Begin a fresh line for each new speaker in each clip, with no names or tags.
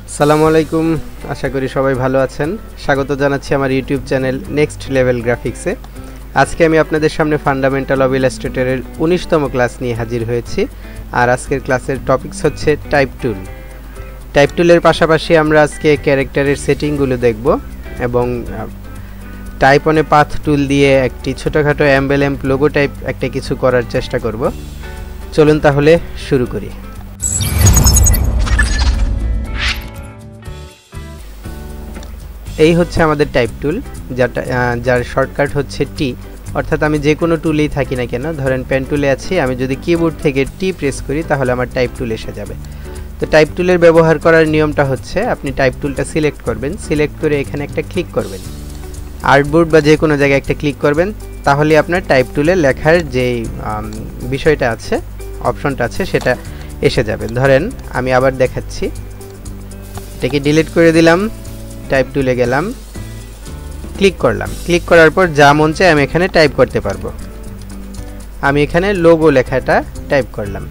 আসসালামু আলাইকুম। আশা করি সবাই ভালো আছেন। স্বাগত জানাচ্ছি আমার ইউটিউব চ্যানেল নেক্সট লেভেল গ্রাফিক্সে। আজকে আমি আপনাদের সামনে ফান্ডামেন্টাল অফ ইলাস্ট্রেটরের 19তম ক্লাস নিয়ে হাজির হয়েছি। আর আজকের ক্লাসের টপিকস হচ্ছে টাইপ টুল। টাইপ টুলের পাশাপাশি আমরা আজকে ক্যারেক্টারের সেটিংগুলো দেখব এবং টাইপ অন এ পাথ টুল দিয়ে একটি ছোটোখাটো এমবেলেম্প লোগো টাইপ একটা কিছু করার চেষ্টা করব। চলুন তাহলে শুরু করি। এই হচ্ছে আমাদের টাইপ টুল, যার শর্টকাট হচ্ছে টি। অর্থাৎ আমি যে কোনো টুলেই থাকি না কেন, ধরেন পেন টুলে আছি, আমি যদি কিবোর্ড থেকে টি প্রেস করি তাহলে আমার টাইপ টুল এসে যাবে। তো টাইপ টুলের ব্যবহার করার নিয়মটা হচ্ছে আপনি টাইপ টুলটা সিলেক্ট করবেন, সিলেক্ট করে এখানে একটা ক্লিক করবেন, আর্টবোর্ড বা যে কোনো জায়গায় একটা ক্লিক করবেন, তাহলে আপনার টাইপ টুলে লেখার যে বিষয়টা আছে, অপশনটা আছে, সেটা এসে যাবে। ধরেন আমি আবার দেখাচ্ছি, এটাকে ডিলিট করে দিলাম, টাইপ টুলে গেলাম, ক্লিক করলাম, ক্লিক করার পর যা মন চায় আমি এখানে টাইপ করতে পারবো। আমি এখানে লোগো লেখাটা টাইপ করলাম।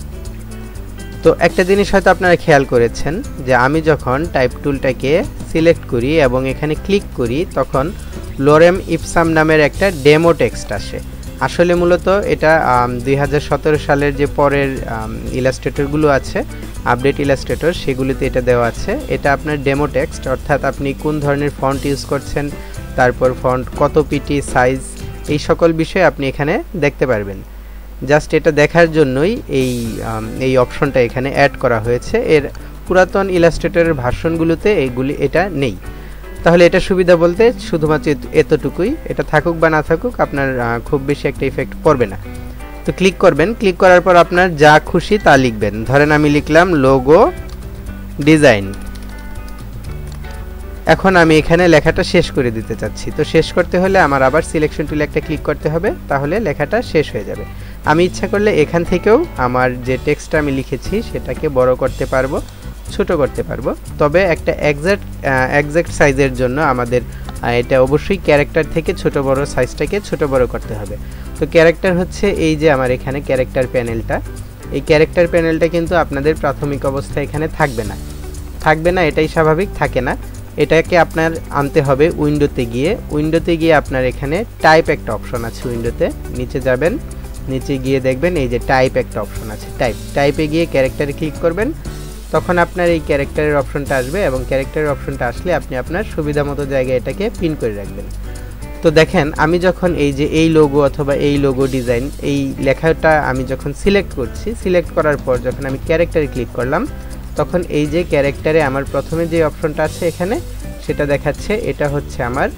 তো একটা জিনিস হয়তো আপনারা খেয়াল করেছেন যে আমি যখন টাইপ টুলটাকে সিলেক্ট করি এবং এখানে ক্লিক করি তখন লোরেম ইপসাম নামের একটা ডেমো টেক্সট আসে। আসলে মূলত এটা 2017 সালের যে পরের ইলাস্ট্রেটরগুলো আছে, আপডেট ইলাস্ট্রেটর, সেগুলিতে এটা দেওয়া আছে। এটা আপনার ডেমো টেক্সট, অর্থাৎ আপনি কোন ধরনের ফন্ট ইউজ করছেন, তারপর ফন্ট কত পিটি, সাইজ, এই সকল বিষয় আপনি এখানে দেখতে পারবেন। জাস্ট এটা দেখার জন্যই এই অপশনটা এখানে অ্যাড করা হয়েছে। এর পুরাতন ইলাস্ট্রেটরের ভার্সনগুলোতে এটা নেই। তাহলে এটা সুবিধা বলতে শুধুমাত্র এতটুকুই, এটা থাকুক বা না থাকুক আপনার খুব বেশি একটা ইফেক্ট পড়বে না। তো ক্লিক করবেন, ক্লিক করার পর আপনার যা খুশি তা লিখবেন। ধরেন আমি লিখলাম লোগো ডিজাইন। এখন আমি এখানে লেখাটা শেষ করে দিতে চাচ্ছি। তো শেষ করতে হলে আমার আবার সিলেকশন টুলে একটা ক্লিক করতে হবে, তাহলে লেখাটা শেষ হয়ে যাবে। আমি ইচ্ছা করলে এখান থেকেও আমার যে টেক্সটটা আমি লিখেছি সেটাকে বড় করতে পারবো, ছোট করতে পারবো। তবে একটা এক্সাক্ট সাইজের জন্য আমাদের এটা অবশ্যই ক্যারেক্টার থেকে ছোট বড় সাইজটাকে ছোট বড় করতে হবে। তো ক্যারেক্টার হচ্ছে এই যে আমার এখানে ক্যারেক্টার প্যানেলটা, এই ক্যারেক্টার প্যানেলটা কিন্তু আপনাদের প্রাথমিক অবস্থায় এখানে থাকবে না, এটাই স্বাভাবিক, থাকে না। এটাকে আপনার আনতে হবে উইন্ডোতে গিয়ে আপনার এখানে টাইপ একটা অপশন আছে, উইন্ডোতে নিচে যাবেন, নিচে গিয়ে দেখবেন এই যে টাইপ একটা অপশন আছে, টাইপে গিয়ে ক্যারেক্টারে ক্লিক করবেন, তখন আপনার এই ক্যারেক্টারের অপশনটা আসবে এবং ক্যারেক্টারের অপশনটা আসলে আপনি আপনার সুবিধা মতো জায়গায় এটাকে পিন করে রাখবেন। তো দেখেন আমি যখন এই যে এই লোগো অথবা এই লোগো ডিজাইন, এই লেখাটা আমি যখন সিলেক্ট করছি, সিলেক্ট করার পর যখন আমি ক্যারেক্টারে ক্লিক করলাম, তখন এই যে ক্যারেক্টারে আমার প্রথমে যে অপশনটা আছে এখানে সেটা দেখাচ্ছে, এটা হচ্ছে আমার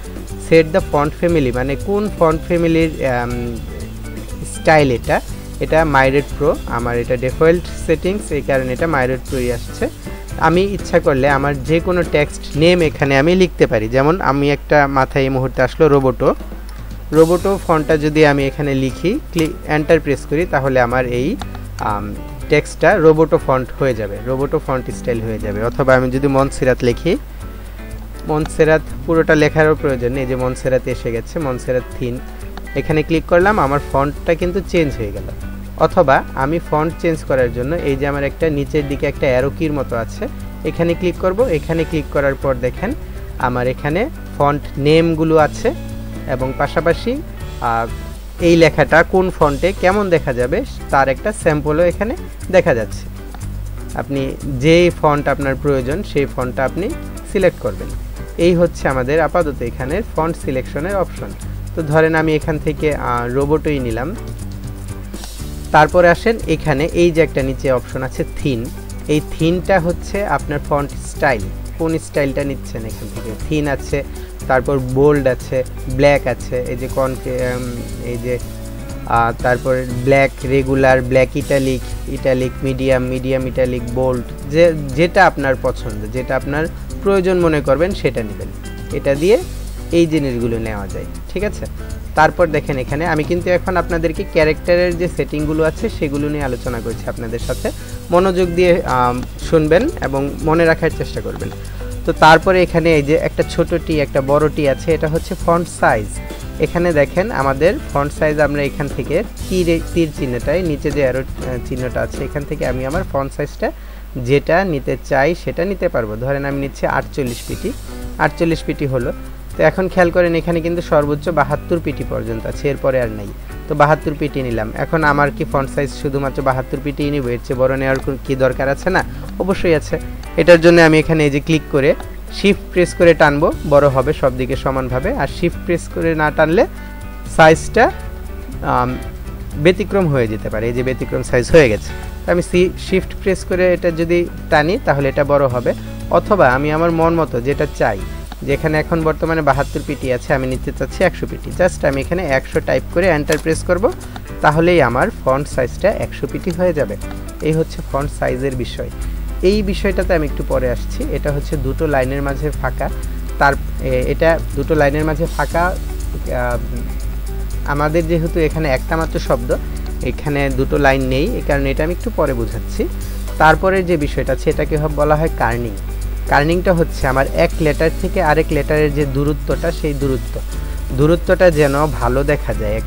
সেট দ্য ফন্ট ফ্যামিলি, মানে কোন ফন্ট ফ্যামিলির স্টাইল এটা মাইরেড প্রো, আমার এটা ডিফল্ট সেটিংস, এই কারণে এটা মাইরেড প্রোই আসছে। আমি ইচ্ছা করলে আমার যে কোনো টেক্সট নেম এখানে আমি লিখতে পারি। যেমন আমি একটা মাথায় এই মুহূর্তে আসলো রোবোটো ফন্টটা যদি আমি এখানে লিখি, এন্টার প্রেস করি, তাহলে আমার এই টেক্সটটা রোবোটো ফন্ট হয়ে যাবে, রোবোটো ফন্ট স্টাইল হয়ে যাবে। অথবা আমি যদি মনসেরাত লিখি, মনসেরাত পুরোটা লেখারও প্রয়োজন নেই, যে মনসেরাত এসে গেছে, মনসেরাত থিন, এখানে ক্লিক করলাম, আমার ফন্টটা কিন্তু চেঞ্জ হয়ে গেল। অথবা আমি ফন্ট চেঞ্জ করার জন্য এই যে আমার একটা নিচের দিকে একটা অ্যারো কির মতো আছে, এখানে ক্লিক করব। এখানে ক্লিক করার পর দেখেন আমার এখানে ফন্ট নেমগুলো আছে এবং পাশাপাশি এই লেখাটা কোন ফন্টে কেমন দেখা যাবে তার একটা স্যাম্পলও এখানে দেখা যাচ্ছে। আপনি যেই ফন্ট আপনার প্রয়োজন সেই ফন্টটা আপনি সিলেক্ট করবেন। এই হচ্ছে আমাদের আপাতত এখানে ফন্ট সিলেকশনের অপশন। তো ধরেন আমি এখান থেকে রোবোটোই নিলাম। তারপরে আসেন এখানে এই যে একটা নিচে অপশন আছে থিন, এই থিনটা হচ্ছে আপনার ফন্ট স্টাইল, কোন স্টাইলটা নিচ্ছেন। এখান থেকে থিন আছে, তারপর বোল্ড আছে, ব্ল্যাক আছে, এই যে এই যে তারপর black regular, black italic, medium italic, bold, যেটা আপনার পছন্দ, যেটা আপনার প্রয়োজন মনে করবেন সেটা নেবেন। এটা দিয়ে এই জিনিসগুলো নেওয়া যায়, ঠিক আছে। তারপর দেখেন এখানে আমি কিন্তু এখন আপনাদেরকে ক্যারেক্টারের যে সেটিংগুলো আছে সেগুলো নিয়ে আলোচনা করছি আপনাদের সাথে, মনোযোগ দিয়ে শুনবেন এবং মনে রাখার চেষ্টা করবেন। তো তারপরে এখানে এই যে একটা ছোট টি একটা বড় টি আছে, এটা হচ্ছে ফন্ট সাইজ। এখানে দেখেন আমাদের ফন্ট সাইজ আমরা এখান থেকে তীর চিহ্নটায় নিচে যে অ্যারো চিহ্নটা আছে এখান থেকে আমি আমার ফন্ট সাইজটা যেটা নিতে চাই সেটা নিতে পারবো। ধরেন আমি নিচ্ছি 48 পিটি, 48 পিটি হলো। তো এখন খেয়াল করেন এখানে কিন্তু সর্বোচ্চ 72 পিটি পর্যন্ত আছে, এরপরে আর নাই। তো 72 পিটি নিলাম। এখন আমার কি ফন্ট সাইজ শুধুমাত্র 72 পিটি নিব, এর চেয়ে বড় নেওয়ার কি দরকার আছে? না, অবশ্যই আছে। এটার জন্য আমি এখানে এই যে ক্লিক করে শিফট প্রেস করে টানবো, বড় হবে সব দিকে সমানভাবে। আর শিফট প্রেস করে না টানলে সাইজটা ব্যতিক্রম হয়ে যেতে পারে। এই যে ব্যতিক্রম সাইজ হয়ে গেছে। তো আমি শিফট প্রেস করে এটা যদি টানি তাহলে এটা বড় হবে। অথবা আমি আমার মন মতো যেটা চাই, যেখানে এখন বর্তমানে 72 পিটি আছে, আমি নিতে চাচ্ছি 100 পিটি, জাস্ট আমি এখানে 100 টাইপ করে এন্টার প্রেস করব, তাহলেই আমার ফন্ট সাইজটা 100 পিটি হয়ে যাবে। এই হচ্ছে ফন্ট সাইজের বিষয়। এই বিষয়টাতে আমি একটু পরে আসছি। এটা হচ্ছে দুটো লাইনের মাঝে ফাঁকা। এটা দুটো লাইনের মাঝে ফাঁকা, আমাদের যেহেতু এখানে একটা মাত্র শব্দ, এখানে দুটো লাইন নেই, এই কারণে এটা আমি একটু পরে বোঝাচ্ছি। তারপরে যে বিষয়টা আছে এটাকে বলা হয় কার্নিং। কার্নিংটা হচ্ছে আমার এক লেটার থেকে আরেক লেটারের যে দূরত্বটা, সেই দূরত্বটা যেন ভালো দেখা যায়,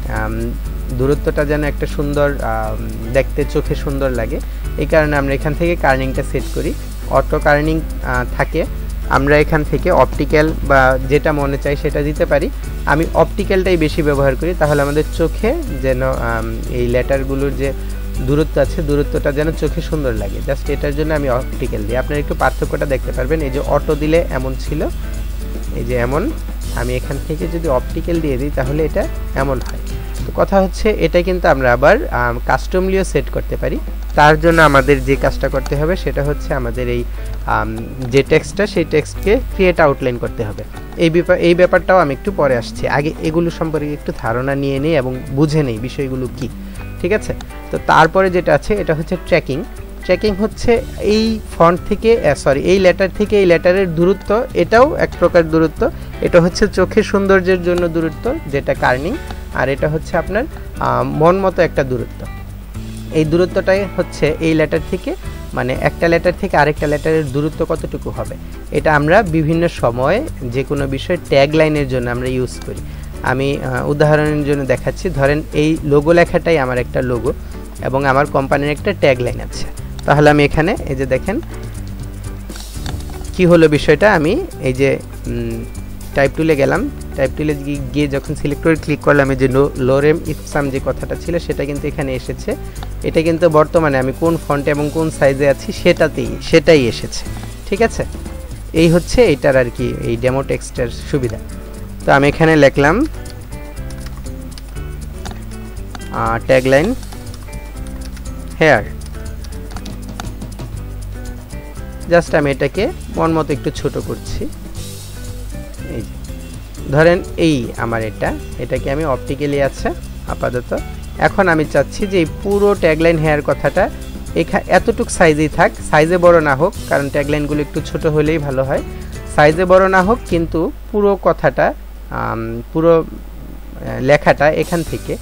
দূরত্বটা যেন একটা সুন্দর দেখতে, চোখে সুন্দর লাগে। এই কারণে আমরা এখান থেকে কার্নিংটা সেট করি। অটো কার্নিং থাকে, আমরা এখান থেকে অপটিক্যাল বা যেটা মনে চাই সেটা দিতে পারি। আমি অপটিক্যালটাই বেশি ব্যবহার করি, তাহলে আমাদের চোখে যেন এই লেটারগুলোর যে দূরত্ব আছে, দূরত্বটা যেন চোখে সুন্দর লাগে। জাস্ট এটার জন্য আমি অপটিক্যাল দিই। আপনারা একটু পার্থক্যটা দেখতে পারবেন। এই যে অটো দিলে এমন ছিল, এই যে এমন, আমি এখান থেকে যদি অপটিক্যাল দিয়ে দিই তাহলে এটা এমন হয়। তো কথা হচ্ছে এটা কিন্তু আমরা আবার কাস্টমলিও সেট করতে পারি। তার জন্য আমাদের যে কাজটা করতে হবে সেটা হচ্ছে আমাদের এই যে টেক্সটটা, সেই টেক্সটকে ক্রিয়েট আউটলাইন করতে হবে। এই ব্যাপারটাও আমি একটু পরে আসছি। আগে এগুলো সম্পর্কে একটু ধারণা নিয়ে নিই এবং বুঝে নেই বিষয়গুলো কি, ঠিক আছে? তো তারপরে যেটা আছে এটা হচ্ছে ট্র্যাকিং। ট্র্যাকিং হচ্ছে এই ফন্ট থেকে এই লেটার থেকে এই লেটারের দূরত্ব, এটাও এক প্রকার দূরত্ব। এটা হচ্ছে চোখের সৌন্দর্যের জন্য দূরত্ব, যেটা কার্নিং। আর এটা হচ্ছে আপনার মন মতো একটা দূরত্ব। এই দূরত্বটাই হচ্ছে এই লেটার থেকে, মানে একটা লেটার থেকে আরেকটা লেটারের দূরত্ব কতটুকু হবে, এটা আমরা বিভিন্ন সময়ে যে কোনো বিষয়ে ট্যাগ লাইনের জন্য আমরা ইউজ করি। আমি উদাহরণের জন্য দেখাচ্ছি। ধরেন এই লোগো লেখাটাই আমার একটা লোগো এবং আমার কোম্পানির একটা ট্যাগ লাইন আছে। তাহলে আমি এখানে এই যে দেখেন কি হলো বিষয়টা। আমি এই যে টাইপ টুলে গেলাম, টাইপ টুলে গিয়ে যখন সিলেক্ট করে ক্লিক করলাম, এই যে লোরেম ইপসাম যে কথাটা ছিল সেটা কিন্তু এখানে এসেছে। এটা কিন্তু বর্তমানে আমি কোন ফন্টে এবং কোন সাইজে আছি সেটাই এসেছে, ঠিক আছে? এই হচ্ছে এটার আর কি এই ডেমো টেক্সটের সুবিধা। তো আমি এখানে লিখলাম ট্যাগলাইন হেয়ার। জাস্ট আমি এটাকে মন মতো একটু ছোট করছি। এই যে ধরেন এই আমার এটাকে আমি অপটিক্যালি আছে আপাতত। এখন আমি চাচ্ছি যে এই পুরো ট্যাগলাইন হেয়ার কথাটা এতটুক সাইজেই থাক, সাইজে বড় না হোক, কারণ ট্যাগলাইনগুলো একটু ছোট হলেই ভালো হয়। সাইজে বড় না হোক, কিন্তু পুরো কথাটা, পুরো লেখাটা এখান থেকে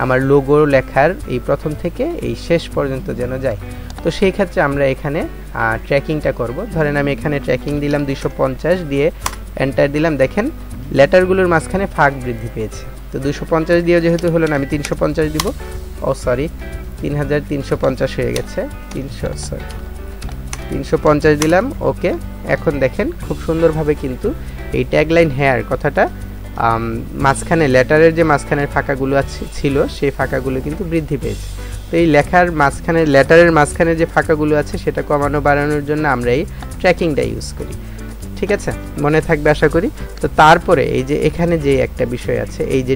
আমার লোগো লেখার এই প্রথম থেকে এই শেষ পর্যন্ত যেন যায়। তো সেই ক্ষেত্রে আমরা এখানে ট্র্যাকিংটা করব। ধরেন আমি এখানে ট্র্যাকিং দিলাম 250 দিয়ে এন্টার দিলাম। দেখেন লেটারগুলোর মাঝখানে ফাঁক বৃদ্ধি পেয়েছে। তো 250 দিয়ে যেহেতু হলো না, আমি 350 দিব। 3350 হয়ে গেছে। 350 দিলাম, ওকে। এখন দেখেন খুব সুন্দরভাবে কিন্তু এই ট্যাগলাইন হেয়ার কথাটা মাঝখানে লেটারের যে মাঝখানের ফাঁকাগুলো ছিল সেই ফাঁকাগুলো কিন্তু বৃদ্ধি পেয়েছে। তো এই লেখার মাঝখানে, লেটারের মাঝখানে যে ফাঁকাগুলো আছে সেটা কমানো বাড়ানোর জন্য আমরা এই ট্র্যাকিংটা ইউজ করি, ঠিক আছে? মনে থাকবে আশা করি। তো তারপরে এই যে এখানে যে একটা বিষয় আছে, এই যে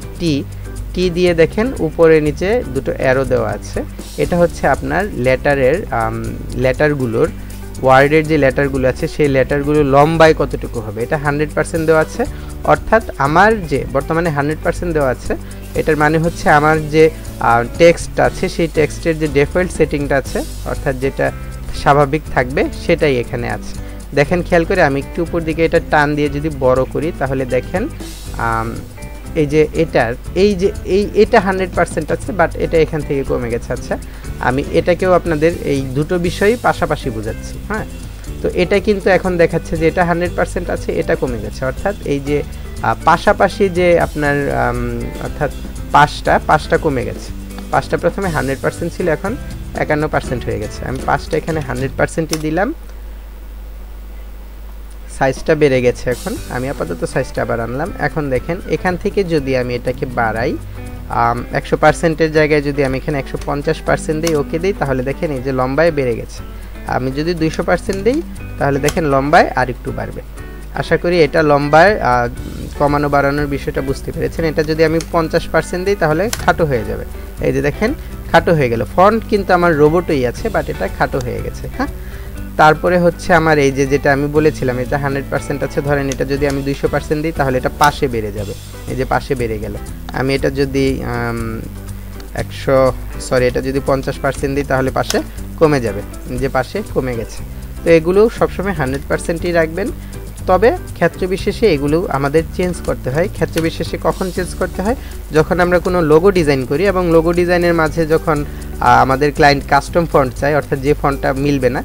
টি দিয়ে দেখেন উপরে নিচে দুটো অ্যারো দেওয়া আছে। এটা হচ্ছে আপনার লেটারগুলোর ওয়ার্ডের যে লেটারগুলো আছে সেই লেটারগুলো লম্বায় কতটুকু হবে, এটা 100% দেওয়া আছে। অর্থাৎ আমার যে বর্তমানে 100% দেওয়া আছে, এটার মানে হচ্ছে আমার যে টেক্সট আছে সেই টেক্সটের যে ডিফল্ট সেটিংটা আছে, অর্থাৎ যেটা স্বাভাবিক থাকবে সেটাই এখানে আছে। দেখেন খেয়াল করে আমি একটু উপর দিকে এটা টান দিয়ে যদি বড় করি তাহলে দেখেন এই যে এটা 100% আছে, বাট এটা এখান থেকে কমে গেছে। আচ্ছা, আমি এটাকেও আপনাদের এই দুটো বিষয়ই পাশাপাশি বোঝাচ্ছি। হ্যাঁ, তো এটা কিন্তু এখন দেখাচ্ছে যে এটা 100% আছে, এটা কমে গেছে। অর্থাৎ এই যে পাশাপাশি যে আপনার অর্থাৎ পাঁচটা কমে গেছে। পাঁচটা প্রথমে 100% ছিল, 51% হয়ে গেছে। আমি 5টা এখানে 100%ই দিলাম, সাইজটা বেড়ে গেছে। এখন আমি আপাতত সাইজটা আবার আনলাম। এখন দেখেন এখান থেকে যদি আমি এটাকে বাড়াই 100%-এর জায়গায় যদি আমি এখানে 150% দিই, ওকে দিই, তাহলে দেখেন এই যে লম্বায় বেড়ে গেছে। আমি যদি 200% দিই তাহলে দেখেন লম্বায় আর একটু বাড়বে। আশা করি এটা লম্বায় কমানো বাড়ানোর বিষয়টা বুঝতে পেরেছেন। এটা যদি আমি 50% দিই তাহলে খাটো হয়ে যাবে। এই যে দেখেন খাটো হয়ে গেল। ফন্ট কিন্তু আমার রোবটই আছে, বাট এটা খাটো হয়ে গেছে। হ্যাঁ, তারপরে হচ্ছে আমার এই যে যেটা আমি বলেছিলাম এটা 100% আছে, ধরেন এটা যদি আমি 200% দিই তাহলে এটা পাশে বেড়ে যাবে। এই যে পাশে বেড়ে গেল। আমি এটা যদি এটা যদি 50% দিই তাহলে পাশে কমে যাবে, যে পাশে কমে গেছে। তো এগুলো সবসময় 100%ই রাখবেন। তবে ক্ষেত্র বিশেষে এগুলো আমাদের চেঞ্জ করতে হয়। ক্ষেত্র বিশেষে কখন চেঞ্জ করতে হয়? যখন আমরা কোনো লোগো ডিজাইন করি এবং লোগো ডিজাইনের মাঝে যখন আমাদের ক্লায়েন্ট কাস্টম ফন্ট চায়, অর্থাৎ যে ফন্টটা মিলবে না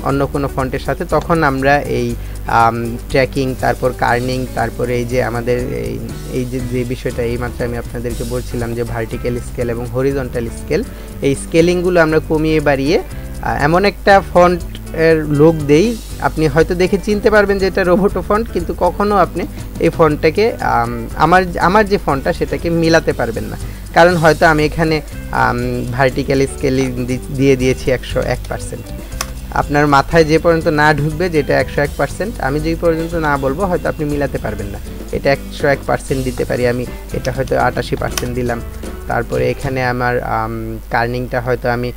অন্য কোনো ফন্টের সাথে, তখন আমরা এই ট্র্যাকিং, তারপর কার্নিং, তারপরে এই যে আমাদের এই যে বিষয়টা এই মাত্র আমি আপনাদেরকে বলছিলাম যে ভার্টিক্যাল স্কেল এবং হরিজন্টাল স্কেল, এই স্কেলিংগুলো আমরা কমিয়ে বাড়িয়ে এমন একটা ফন্ট এর লুক দেই, আপনি হয়তো দেখে চিনতে পারবেন যে এটা রোবোটো ফন্ট, কিন্তু কখনো আপনি এই ফন্টটাকে আমার যে ফন্টটা সেটাকে মিলাতে পারবেন না। কারণ হয়তো আমি এখানে ভার্টিক্যাল স্কেলিং দিয়ে দিয়েছি 101%। আপনার মাথায় যে পর্যন্ত না ঢুকবে যে এটা 101%, আমি যেই পর্যন্ত না বলবো হয়তো আপনি মিলাতে পারবেন না। এটা 101% দিতে পারি আমি, এটা হয়তো 88% দিলাম। তারপরে এখানে আমার কার্নিংটা হয়তো আমি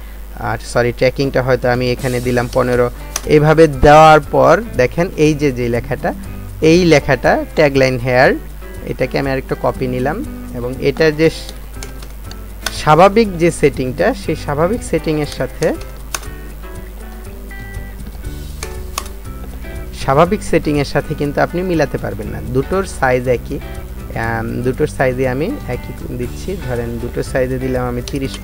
ট্র্যাকিংটা হয়তো আমি এখানে দিলাম 15। এইভাবে দেওয়ার পর দেখেন এই যে লেখাটা, এই লেখাটা ট্যাগলাইন হেয়ার, এটাকে আমি আরেকটা কপি নিলাম এবং এটার যে স্বাভাবিক যে সেটিংটা, সেই স্বাভাবিক সেটিংয়ের সাথে কিন্তু আপনি মিলাতে পারবেন না। দুটোর সাইজ একই, দুটোর সাইজে আমি একই দিচ্ছি। ধরেন দুটোর সাইজে দিলাম আমি 330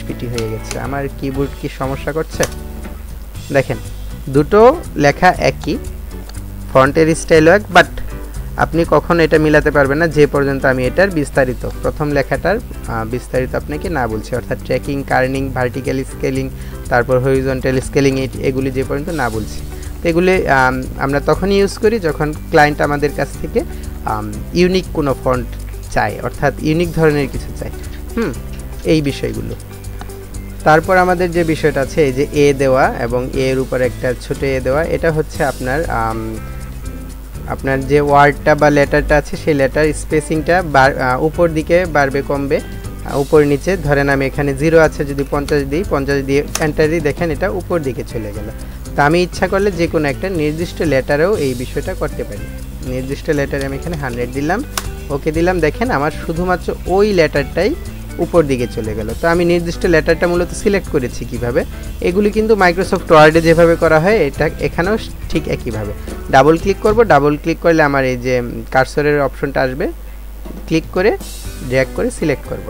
পিটি হয়ে গেছে। আমার কিবোর্ড কি সমস্যা করছে? দেখেন দুটো লেখা একই, ফন্টের স্টাইল এক, বাট আপনি কখনো এটা মিলাতে পারবেন না যে পর্যন্ত আমি এটার বিস্তারিত, প্রথম লেখাটার বিস্তারিত আপনাকে না বলছি, অর্থাৎ ট্র্যাকিং, কার্নিং, ভার্টিক্যাল স্কেলিং, তারপর হরিজন্টাল স্কেলিং, এগুলি যে পর্যন্ত না বলছি। তো এগুলি আমরা তখনই ইউজ করি যখন ক্লায়েন্ট আমাদের কাছ থেকে ইউনিক কোনো ফন্ট চায়, অর্থাৎ ইউনিক ধরনের কিছু চায়। এই বিষয়গুলো। তারপর আমাদের যে বিষয়টা আছে এই যে এ দেওয়া এবং এর উপর একটা ছোট এ দেওয়া, এটা হচ্ছে আপনার যে ওয়ার্ডটা বা লেটারটা আছে সেই লেটার স্পেসিংটা উপর দিকে বাড়বে কমবে, উপর নিচে। ধরেন আমি এখানে 0 আছে, যদি 50 দিই, 50 দিয়ে এন্টার দিই, দেখেন এটা উপর দিকে চলে গেল। তা আমি ইচ্ছা করলে যে কোনো একটা নির্দিষ্ট লেটারেও এই বিষয়টা করতে পারি। নির্দিষ্ট লেটারে আমি এখানে 100 দিলাম, ওকে দিলাম, দেখেন আমার শুধুমাত্র ওই লেটারটাই উপর দিকে চলে গেল। তো আমি নির্দিষ্ট লেটারটা মূলত সিলেক্ট করেছি কিভাবে, এগুলি কিন্তু মাইক্রোসফট ওয়ার্ডে যেভাবে করা হয় এটা এখানেও ঠিক একইভাবে। ডাবল ক্লিক করব, ডাবল ক্লিক করলে আমার এই যে কার্সরের অপশনটা আসবে, ক্লিক করে ড্র্যাগ করে সিলেক্ট করব,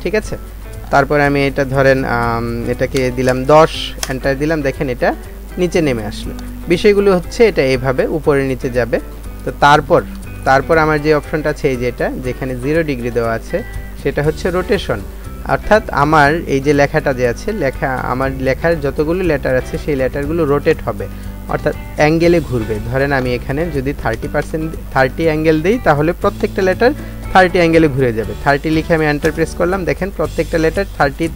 ঠিক আছে। তারপরে আমি এটা ধরেন এটাকে দিলাম 10, এন্টার দিলাম, দেখেন এটা নিচে নেমে আসলো। বিষয়গুলো হচ্ছে এটা এইভাবে উপরে নিচে যাবে। তো তারপর আমার যে অপশনটা আছে এই যে এটা যেখানে 0 ডিগ্রি দেওয়া আছে, সেটা হচ্ছে রোটেশন, অর্থাৎ আমার এই যে লেখাটা যে আছে, আমার লেখার যতগুলো লেটার আছে সেই লেটারগুলো রোটেট হবে, অর্থাৎ অ্যাঙ্গেলে ঘুরবে। ধরেন আমি এখানে যদি 30 অ্যাঙ্গেল দিই তাহলে প্রত্যেকটা লেটার 30 অ্যাঙ্গেলে ঘুরে যাবে। 30 লিখে আমি এন্টার প্রেস করলাম, দেখেন প্রত্যেকটা লেটার 30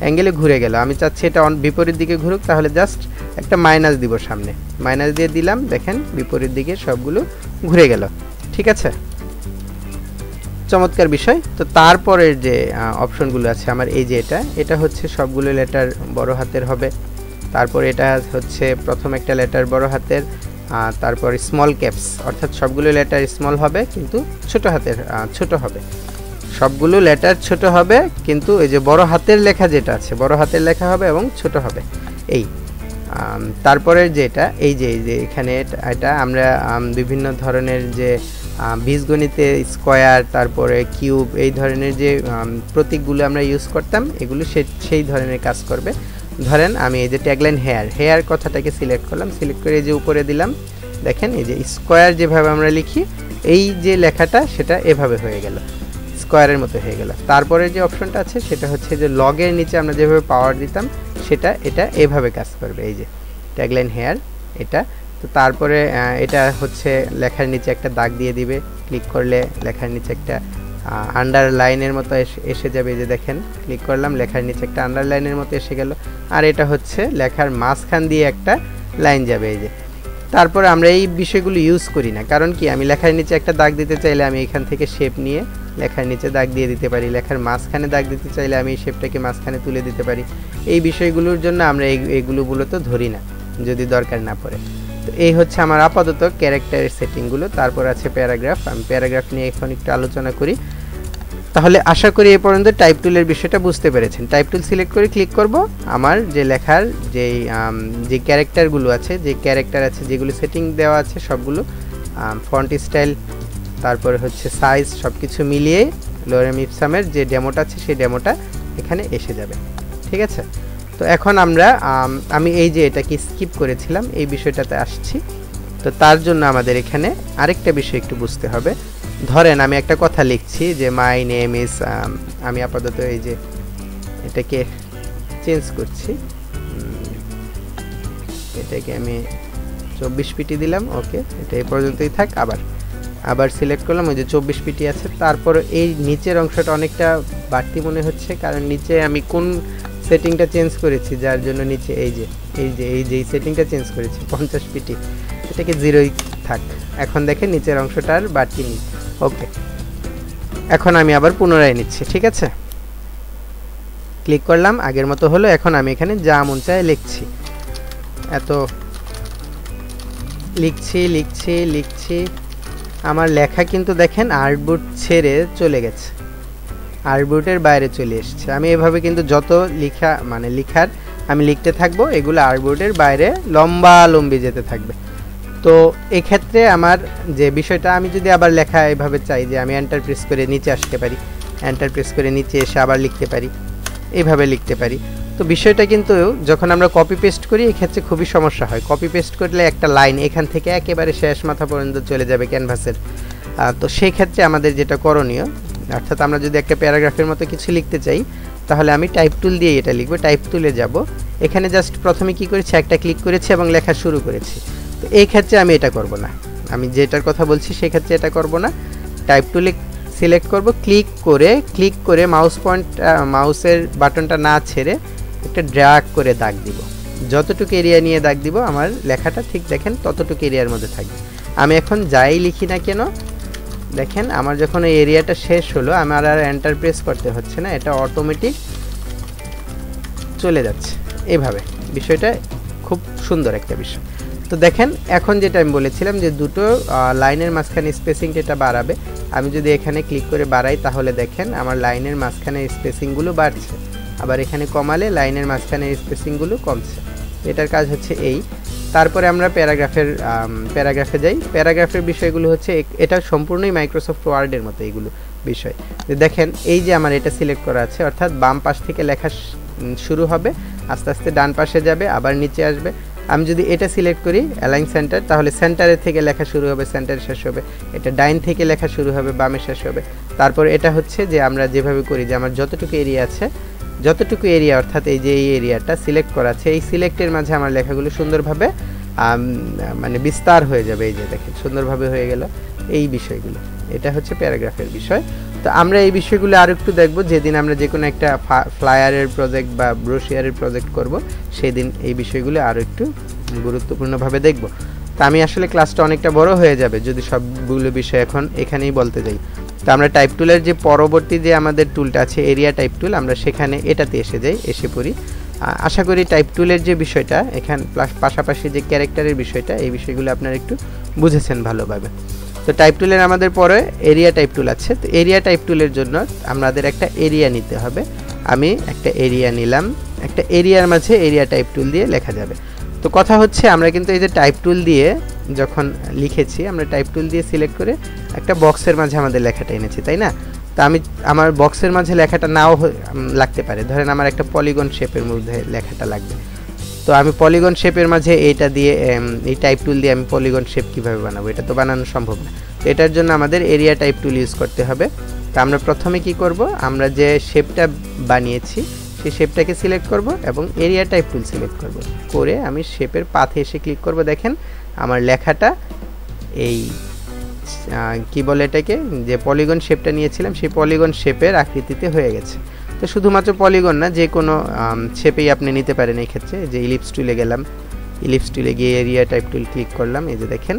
অ্যাঙ্গেলে ঘুরে গেল। আমি চাচ্ছি এটা বিপরীত দিকে ঘুরুক, তাহলে জাস্ট একটা মাইনাস দিব সামনে, মাইনাস দিয়ে দিলাম, দেখেন বিপরীত দিকে সবগুলো ঘুরে গেল, ঠিক আছে। চমৎকার বিষয়। তো তারপরের যে অপশনগুলো আছে আমার এই যে এটা হচ্ছে সবগুলো লেটার বড় হাতের হবে। তারপর এটা হচ্ছে প্রথম একটা লেটার বড় হাতের, তারপর স্মল ক্যাপস, অর্থাৎ সবগুলো লেটার স্মল হবে কিন্তু ছোট হাতের ছোট হবে, সবগুলো লেটার ছোট হবে কিন্তু এই যে বড় হাতের লেখা যেটা আছে বড় হাতের লেখা হবে এবং ছোট হবে। এই তারপরের যেটা এই যে এখানে এটা আমরা বিভিন্ন ধরনের যে বীজগণিতে স্কোয়ার, তারপরে কিউব, এই ধরনের যে প্রতীকগুলো আমরা ইউজ করতাম, এগুলো সেই ধরনের কাজ করবে। ধরেন আমি এই যে ট্যাগলাইন হেয়ার কথাটাকে সিলেক্ট করলাম, সিলেক্ট করে এই যে উপরে দিলাম, দেখেন এই যে স্কোয়ার যেভাবে আমরা লিখি এই যে লেখাটা সেটা এভাবে হয়ে গেল। স্কোয়ারের মতো হয়ে গেল। তারপরে যে অপশনটা আছে সেটা হচ্ছে যে লগের নিচে আমরা যেভাবে পাওয়ার দিতাম এটা এভাবে কাজ করবে। এই যে ট্যাগলাইন হেয়ার এটা। তো তারপরে এটা হচ্ছে লেখার নিচে একটা দাগ দিয়ে দিবে, ক্লিক করলে লেখার নিচে একটা আন্ডারলাইনের মতো এসে যাবে। এই যে দেখেন ক্লিক করলাম, লেখার নিচে একটা আন্ডারলাইনের মতো এসে গেল। আর এটা হচ্ছে লেখার মাঝখান দিয়ে একটা লাইন যাবে। এই যে তারপরে আমরা এই বিষয়গুলো ইউজ করি না, কারণ কি আমি লেখার নিচে একটা দাগ দিতে চাইলে আমি এখান থেকে শেপ নিয়ে লেখার নিচে দাগ দিয়ে দিতে পারি, লেখার মাঝখানে দাগ দিতে চাইলে আমি এই শেপটাকে মাঝখানে তুলে দিতে পারি। এই বিষয়গুলোর জন্য আমরা এইগুলো তো ধরি না যদি দরকার না পড়ে। তো এই হচ্ছে আমার আপাতত ক্যারেক্টারের সেটিংগুলো। তারপর আছে প্যারাগ্রাফ। আমি প্যারাগ্রাফ নিয়ে এখন একটু আলোচনা করি। তাহলে আশা করি এই পর্যন্ত টাইপ টুলের বিষয়টা বুঝতে পেরেছেন। টাইপ টুল সিলেক্ট করে ক্লিক করব, আমার যে লেখার যে ক্যারেক্টারগুলো আছে, যে ক্যারেক্টার আছে যেগুলো সেটিং দেওয়া আছে সবগুলো, ফন্ট স্টাইল, তারপরে হচ্ছে সাইজ, সব কিছু মিলিয়ে লোরেম ইপসামের যে ডেমোটা আছে সেই ডেমোটা এখানে এসে যাবে। ঠিক আছে, তো এখন আমি এই যে এটাকে স্কিপ করেছিলাম এই বিষয়টাতে আসছি। তো তার জন্য আমাদের এখানে আরেকটা বিষয় একটু বুঝতে হবে। ধরেন আমি একটা কথা লিখছি যে মাই নেম ইজ, আমি আপাতত এই যে এটাকে চেঞ্জ করছি, এটাকে আমি 24 পিটি দিলাম। ওকে, এটা এই পর্যন্তই থাক। আবার সিলেক্ট করলাম, ওই যে 24 পিটি আছে। তারপর এই নিচের অংশটা অনেকটা বাড়তি মনে হচ্ছে, কারণ নিচে আমি কোন সেটিংটা চেঞ্জ করেছি যার জন্য নিচে এই যে সেটিংটা চেঞ্জ করেছি 50 পিটি, এটাকে 0ই থাক। এখন দেখেন নিচের অংশটা আর বাড়তি নেই। ওকে, এখন আমি আবার পুনরায় নিচ্ছি। ঠিক আছে, ক্লিক করলাম, আগের মতো হলো। এখন আমি এখানে যা মন চায় লিখছি, এত লিখছি। আমার লেখা কিন্তু দেখেন আর্টবোর্ড ছেড়ে চলে গেছে, আর্টবোর্ডের বাইরে চলে এসেছে। আমি এভাবে কিন্তু যত লেখার আমি লিখতে থাকবো, এগুলো আর্টবোর্ডের বাইরে লম্বি যেতে থাকবে। তো এক্ষেত্রে আমার যে বিষয়টা, আমি যদি আবার লেখা এভাবে চাই যে আমি এন্টার প্রেস করে নিচে আসতে পারি, এন্টার প্রেস করে নিচে এসে আবার লিখতে পারি, এইভাবে লিখতে পারি। তো বিষয়টা কিন্তু যখন আমরা কপি পেস্ট করি এক্ষেত্রে খুবই সমস্যা হয়। কপি পেস্ট করলে একটা লাইন এখান থেকে একেবারে শেষ মাথা পর্যন্ত চলে যাবে ক্যানভাসের। তো সেই ক্ষেত্রে আমাদের যেটা করণীয়, অর্থাৎ আমরা যদি একটা প্যারাগ্রাফের মতো কিছু লিখতে চাই, তাহলে আমি টাইপ টুল দিয়ে এটা লিখবো। টাইপ টুলে যাব, এখানে জাস্ট প্রথমে কি করেছি, একটা ক্লিক করেছি এবং লেখা শুরু করেছি। তো এই ক্ষেত্রে আমি এটা করব না, আমি যেটার কথা বলছি সেক্ষেত্রে এটা করব না। টাইপ টুলে সিলেক্ট করব, ক্লিক করে মাউসের বাটনটা না ছেড়ে একটা ড্র্যাগ করে দাগ দিব। যতটুকু এরিয়া নিয়ে দাগ দিব আমার লেখাটা ঠিক দেখেন ততটুকু এরিয়ার মধ্যে থাকবে। আমি এখন যাই লিখি না কেন, দেখেন আমার যখন এই এরিয়াটা শেষ হলো, আমার আর এন্টার প্রেস করতে হচ্ছে না, এটা অটোমেটিক চলে যাচ্ছে। এইভাবে বিষয়টা খুব সুন্দর একটা বিষয়। তো দেখেন এখন যেটা আমি বলেছিলাম যে দুটো লাইনের মাঝখানে স্পেসিংটা এটা বাড়াবে। আমি যদি এখানে ক্লিক করে বাড়াই তাহলে দেখেন আমার লাইনের মাঝখানে স্পেসিংগুলো বাড়ছে, আবার এখানে কমালে লাইনের মাঝখানে স্পেসিংগুলো কমছে। এটার কাজ হচ্ছে এই। তারপরে আমরা প্যারাগ্রাফে যাই। প্যারাগ্রাফের বিষয়গুলো হচ্ছে এটা সম্পূর্ণই মাইক্রোসফট ওয়ার্ডের মতো এইগুলো বিষয়। দেখেন এই যে আমার এটা সিলেক্ট করা আছে, অর্থাৎ বাম পাশ থেকে লেখা শুরু হবে, আস্তে আস্তে ডান পাশে যাবে, আবার নিচে আসবে। আমি যদি এটা সিলেক্ট করি অ্যালাইন সেন্টার, তাহলে সেন্টারের থেকে লেখা শুরু হবে, সেন্টারে শেষ হবে। এটা ডাইন থেকে লেখা শুরু হবে, বামে শেষ হবে। তারপর এটা হচ্ছে যে আমরা যেভাবে করি যে আমার যতটুকু এরিয়া অর্থাৎ এই যে এই এরিয়াটা সিলেক্ট করা আছে, এই সিলেক্টের মাঝে আমার লেখাগুলো সুন্দরভাবে বিস্তার হয়ে যাবে। এই যে দেখেন সুন্দরভাবে হয়ে গেল এই বিষয়গুলো। এটা হচ্ছে প্যারাগ্রাফের বিষয়। তো আমরা এই বিষয়গুলো আরও একটু দেখব যেদিন আমরা যে কোনো একটা ফ্লায়ারের প্রজেক্ট বা ব্রোশিয়ারের প্রজেক্ট করব, সেদিন এই বিষয়গুলো আরও একটু গুরুত্বপূর্ণভাবে দেখব। তো আমি আসলে ক্লাসটা অনেকটা বড় হয়ে যাবে যদি সবগুলো বিষয় এখন এখানেই বলতে যাই। তো আমরা টাইপ টুলের যে পরবর্তী যে আমাদের টুলটা আছে এরিয়া টাইপ টুল, আমরা সেখানে এটাতে এসে পড়ি। আশা করি টাইপ টুলের যে বিষয়টা এখান পাশাপাশি যে ক্যারেক্টারের বিষয়টা, এই বিষয়গুলো আপনারা একটু বুঝেছেন ভালোভাবে। তো টাইপ টুলের আমাদের পরে এরিয়া টাইপ টুল আছে। তো এরিয়া টাইপ টুলের জন্য আমাদের একটা এরিয়া নিতে হবে। আমি একটা এরিয়া নিলাম, একটা এরিয়ার মাঝে এরিয়া টাইপ টুল দিয়ে লেখা যাবে। তো কথা হচ্ছে আমরা কিন্তু এই যে টাইপ টুল দিয়ে যখন লিখেছি, আমরা টাইপ টুল দিয়ে সিলেক্ট করে একটা বক্সের মাঝে আমাদের লেখাটা এনেছি, তাই না? তো আমার বক্সের মাঝে লেখাটা নাও লাগতে পারে। ধরেন আমার একটা পলিগন শেপের মধ্যে লেখাটা লাগবে। তো আমি পলিগন শেপের মাঝে এইটা দিয়ে এই টাইপ টুল দিয়ে আমি পলিগন শেপ কিভাবে বানাবো, এটা তো বানানো সম্ভব না। তো এটার জন্য আমাদের এরিয়া টাইপ টুল ইউজ করতে হবে। তো আমরা প্রথমে কি করব, আমরা যে শেপটা বানিয়েছি সেই শেপটাকে সিলেক্ট করব এবং এরিয়া টাইপ টুল সিলেক্ট করব, করে আমি শেপের পাথে এসে ক্লিক করব। দেখেন আমার লেখাটা এই কি বলে এটাকে, যে পলিগন শেপটা নিয়েছিলাম সেই পলিগন শেপের আকৃতিতে হয়ে গেছে। তো শুধুমাত্র পলিগন না, যে কোনো শেপেই আপনি নিতে পারেন। এই ক্ষেত্রে যে ইলিপস টুলে গেলাম, ইলিপস টুলে গিয়ে এরিয়া টাইপ টুল ক্লিক করলাম, এই যে দেখেন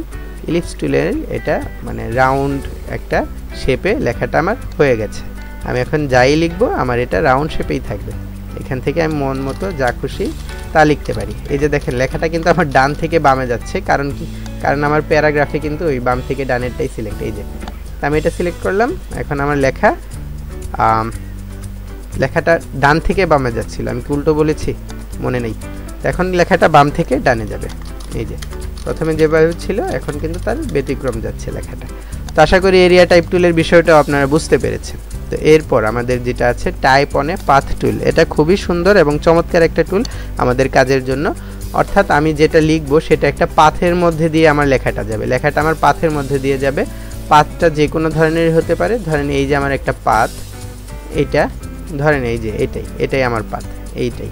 ইলিপস টুলের এটা মানে রাউন্ড একটা শেপে লেখাটা আমার হয়ে গেছে। আমি এখন যাই লিখবো আমার এটা রাউন্ড শেপেই থাকবে। এখান থেকে আমি মন মতো যা খুশি তা লিখতে পারি। এই যে দেখেন লেখাটা কিন্তু আমার ডান থেকে বামে যাচ্ছে, কারণ কি, কারণ আমার প্যারাগ্রাফে কিন্তু ওই বাম থেকে ডানেরটাই সিলেক্ট। এই যে আমি এটা সিলেক্ট করলাম, এখন আমার লেখাটা ডান থেকে বামে যাচ্ছিল, আমি উল্টো বলেছি মনে নেই। এখন লেখাটা বাম থেকে ডানে যাবে। এই যে প্রথমে যেভাবে ছিল এখন কিন্তু তার ব্যতিক্রম যাচ্ছে লেখাটা। তো আশা করি এরিয়া টাইপ টুলের বিষয়টাও আপনারা বুঝতে পেরেছেন। তো এরপর আমাদের যেটা আছে টাইপ অন এ পাথ টুল, এটা খুবই সুন্দর এবং চমৎকার একটা টুল আমাদের কাজের জন্য। অর্থাৎ আমি যেটা লিখবো সেটা একটা পাথের মধ্যে দিয়ে আমার লেখাটা যাবে, লেখাটা আমার পাথের মধ্যে দিয়ে যাবে। পাথটা যে কোনো ধরনের হতে পারে, ধরেন এই যে আমার একটা পাথ, এইটা ধরেন এই যে এটাই আমার পাথ, এইটাই।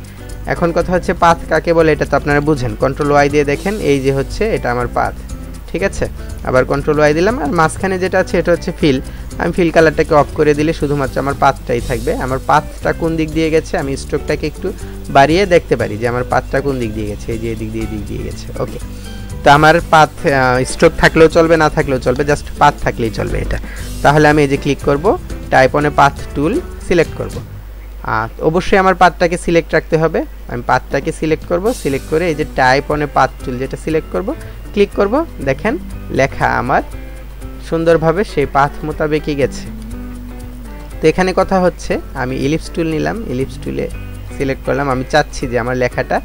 এখন কথা হচ্ছে পাথ কাকে বলে এটা তো আপনারা বুঝেন। কন্ট্রোল ওয়াই দিয়ে দেখেন এই যে হচ্ছে এটা আমার পাথ, ঠিক আছে। আবার কন্ট্রোল ওয়াই দিলাম, আর মাঝখানে যেটা আছে এটা হচ্ছে ফিল। আমি ফিল কালারটাকে অফ করে দিলে শুধুমাত্র আমার পাথটাই থাকবে। আমার পাথটা কোন দিক দিয়ে গেছে আমি স্ট্রোকটাকে একটু বাড়িয়ে দেখতে পারি যে আমার পাথটা কোন দিক দিয়ে গেছে, এই যে এদিক দিয়ে গেছে। ওকে, তো আমার পাথ স্ট্রোক থাকলেও চলবে, না থাকলেও চলবে, জাস্ট পাথ থাকলেই চলবে এটা। তাহলে আমি এই যে ক্লিক করব, type on a path tool select করব। অবশ্যই আমার পাথটাকে সিলেক্ট রাখতে হবে। আমি পাথটাকে সিলেক্ট করব, সিলেক্ট করে এই যে টাইপ অন এ পাথ টুল যেটা সিলেক্ট করব, ক্লিক করব। দেখেন লেখা আমার সুন্দরভাবে সেই পাথ মোতাবেকই গেছে। তো এখানে কথা হচ্ছে আমি ইলিপস টুল নিলাম, ইলিপস টুলে সিলেক্ট করলাম। আমি চাচ্ছি যে আমার লেখাটা